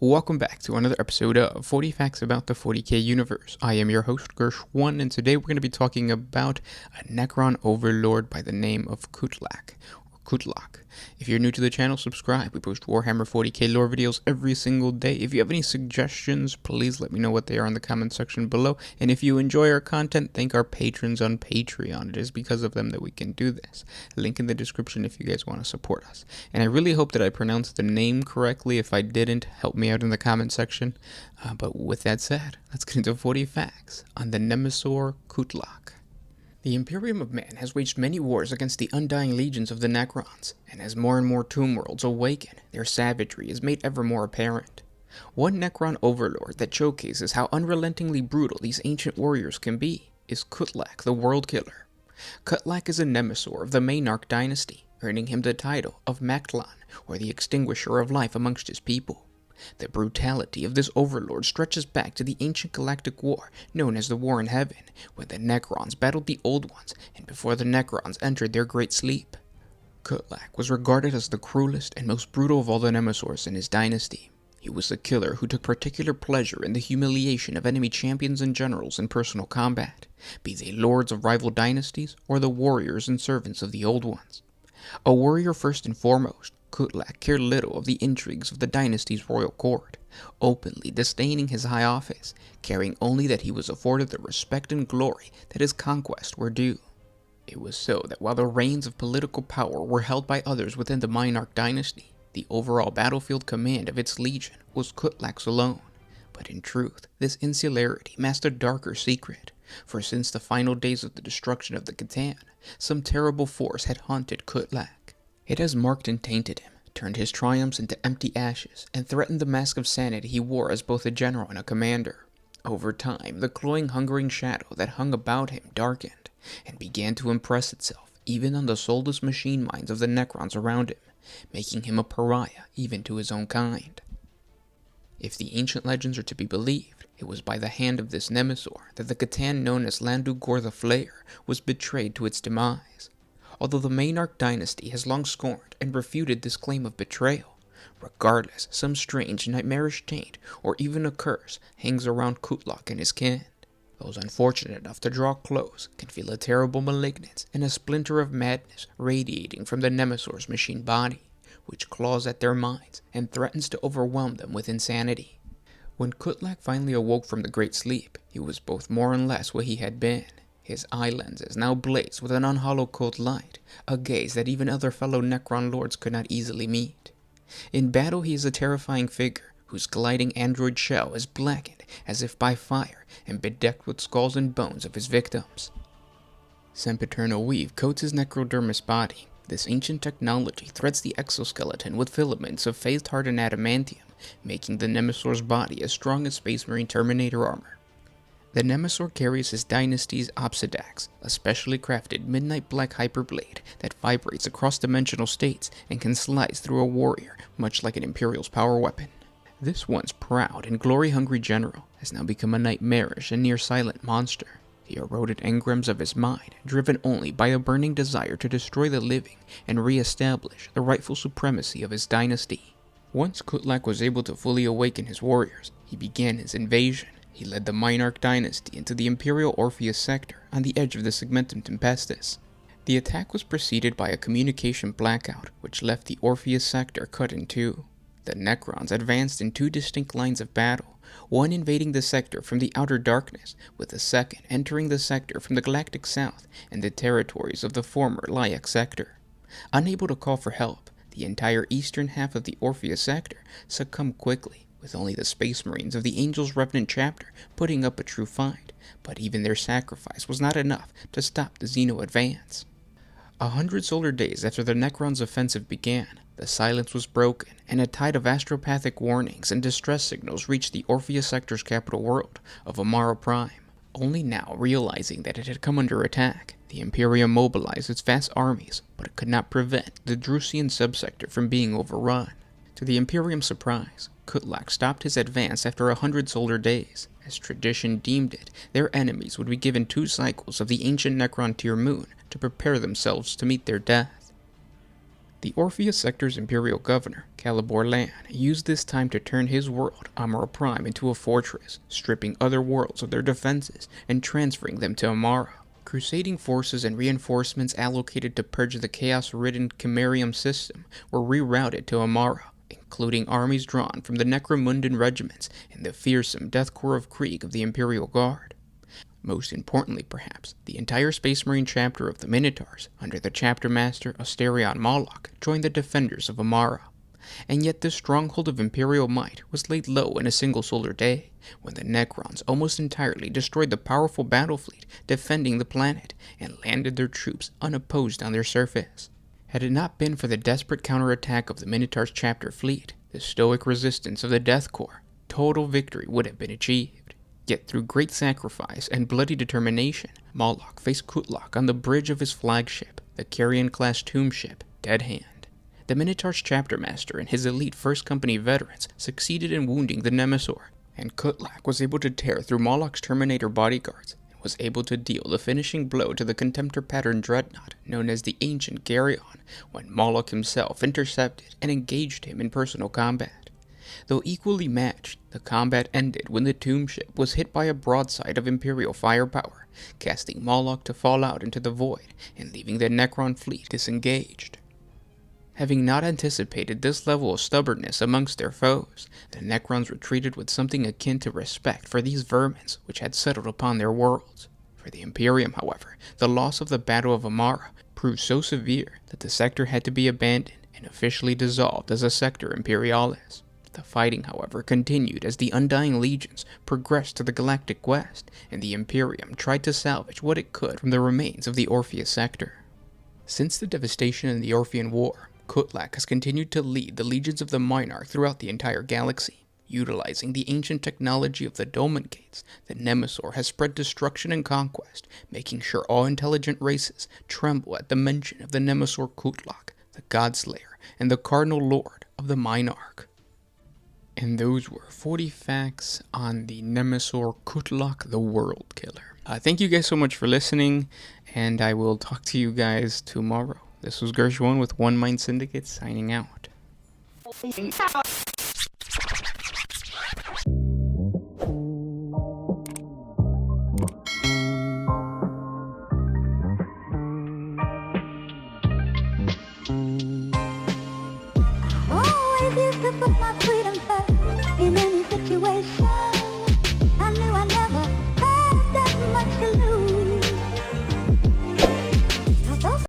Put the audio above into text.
Welcome back to another episode of 40 Facts About the 40K Universe. I am your host, Gersh1, and today we're going to be talking about a Necron overlord by the name of Kutlak. If you're new to the channel, subscribe. We post Warhammer 40K lore videos every single day. If you have any suggestions, please let me know what they are in the comment section below. And if you enjoy our content, thank our patrons on Patreon. It is because of them that we can do this. Link in the description if you guys want to support us. And I really hope that I pronounced the name correctly. If I didn't, help me out in the comment section. But with that said, let's get into 40 facts on the Nemesaur Kutlak. The Imperium of Man has waged many wars against the undying legions of the Necrons, and as more and more tomb worlds awaken, their savagery is made ever more apparent. One Necron overlord that showcases how unrelentingly brutal these ancient warriors can be is Kutlak, the World Killer. Kutlak is a Nemesaur of the Maynarch dynasty, earning him the title of Mactlan, or the Extinguisher of Life amongst his people. The brutality of this overlord stretches back to the ancient galactic war known as the War in Heaven, when the Necrons battled the Old Ones and before the Necrons entered their great sleep. Kutlak was regarded as the cruelest and most brutal of all the Nemesaurs in his dynasty. He was the killer who took particular pleasure in the humiliation of enemy champions and generals in personal combat, be they lords of rival dynasties or the warriors and servants of the Old Ones. A warrior first and foremost, Kutlak cared little of the intrigues of the dynasty's royal court, openly disdaining his high office, caring only that he was afforded the respect and glory that his conquests were due. It was so that while the reins of political power were held by others within the Maynarch dynasty, the overall battlefield command of its legion was Kutlak's alone. But in truth, this insularity masked a darker secret, for since the final days of the destruction of the Catan, some terrible force had haunted Kutlak. It has marked and tainted him, turned his triumphs into empty ashes, and threatened the mask of sanity he wore as both a general and a commander. Over time, the cloying, hungering shadow that hung about him darkened, and began to impress itself even on the soulless machine minds of the Necrons around him, making him a pariah even to his own kind. If the ancient legends are to be believed, it was by the hand of this Nemesaur that the Catan known as Landugor the Flayer was betrayed to its demise. Although the Maynarch dynasty has long scorned and refuted this claim of betrayal, regardless, some strange, nightmarish taint or even a curse hangs around Kutlak and his kin. Those unfortunate enough to draw close can feel a terrible malignance and a splinter of madness radiating from the Nemesaur's machine body, which claws at their minds and threatens to overwhelm them with insanity. When Kutlak finally awoke from the great sleep, he was both more and less what he had been. His eye lenses now blazed with an unhallowed cold light, a gaze that even other fellow Necron lords could not easily meet. In battle he is a terrifying figure, whose gliding android shell is blackened as if by fire and bedecked with skulls and bones of his victims. Sempiternal weave coats his necrodermis body. This ancient technology threads the exoskeleton with filaments of phased-hardened adamantium, making the Nemesaur's body as strong as Space Marine Terminator armor. The Nemesaur carries his dynasty's Obsidax, a specially crafted midnight black hyperblade that vibrates across dimensional states and can slice through a warrior, much like an Imperial's power weapon. This once proud and glory-hungry general has now become a nightmarish and near-silent monster, the eroded engrams of his mind, driven only by a burning desire to destroy the living and re-establish the rightful supremacy of his dynasty. Once Kutlak was able to fully awaken his warriors, he began his invasion. He led the Maynarch dynasty into the Imperial Orpheus sector on the edge of the Segmentum Tempestus. The attack was preceded by a communication blackout, which left the Orpheus sector cut in two. The Necrons advanced in two distinct lines of battle, one invading the sector from the outer darkness, with the second entering the sector from the galactic south and the territories of the former Lyax sector. Unable to call for help, the entire eastern half of the Orpheus sector succumbed quickly, with only the Space Marines of the Angel's Revenant chapter putting up a true fight, but even their sacrifice was not enough to stop the Xeno advance. 100 solar days after the Necrons' offensive began, the silence was broken, and a tide of astropathic warnings and distress signals reached the Orpheus sector's capital world of Amara Prime. Only now realizing that it had come under attack, the Imperium mobilized its vast armies, but it could not prevent the Drusian subsector from being overrun. To the Imperium's surprise, Kutlak stopped his advance after 100 solar days. As tradition deemed it, their enemies would be given 2 cycles of the ancient Necron tier moon to prepare themselves to meet their death. The Orpheus sector's Imperial governor, Celeborn used this time to turn his world, Amara Prime, into a fortress, stripping other worlds of their defenses and transferring them to Amara. Crusading forces and reinforcements allocated to purge the chaos-ridden Chimerium system were rerouted to Amara, including armies drawn from the Necromundan regiments and the fearsome Death Corps of Krieg of the Imperial Guard. Most importantly, perhaps, the entire Space Marine chapter of the Minotaurs, under the chapter master Asterion Moloch, joined the defenders of Amara. And yet this stronghold of Imperial might was laid low in a single solar day, when the Necrons almost entirely destroyed the powerful battle fleet defending the planet and landed their troops unopposed on their surface. Had it not been for the desperate counterattack of the Minotaur's chapter fleet, the stoic resistance of the Death Corps, total victory would have been achieved. Yet through great sacrifice and bloody determination, Moloch faced Kutlak on the bridge of his flagship, the Carrion-class tomb ship, Dead Hand. The Minotaur's chapter master and his elite First Company veterans succeeded in wounding the Nemesaur, and Kutlak was able to tear through Moloch's Terminator bodyguards and was able to deal the finishing blow to the Contemptor pattern dreadnought known as the Ancient Geryon when Moloch himself intercepted and engaged him in personal combat. Though equally matched, the combat ended when the tomb ship was hit by a broadside of Imperial firepower, casting Moloch to fall out into the void and leaving the Necron fleet disengaged. Having not anticipated this level of stubbornness amongst their foes, the Necrons retreated with something akin to respect for these vermins which had settled upon their worlds. For the Imperium, however, the loss of the Battle of Amara proved so severe that the sector had to be abandoned and officially dissolved as a Sector Imperialis. The fighting, however, continued as the Undying Legions progressed to the Galactic West, and the Imperium tried to salvage what it could from the remains of the Orpheus sector. Since the devastation in the Orphean War, Kutlak has continued to lead the legions of the Monarch throughout the entire galaxy. Utilizing the ancient technology of the Dolmen Gates, the Nemesaur has spread destruction and conquest, making sure all intelligent races tremble at the mention of the Nemesaur Kutlak, the Godslayer, and the Cardinal Lord of the Monarch. And those were 40 facts on the Nemesaur Kutlak, the World Killer. Thank you guys so much for listening, and I will talk to you guys tomorrow. This was Gersh1 with One Mind Syndicate signing out. Always used to put my freedom first in any situation.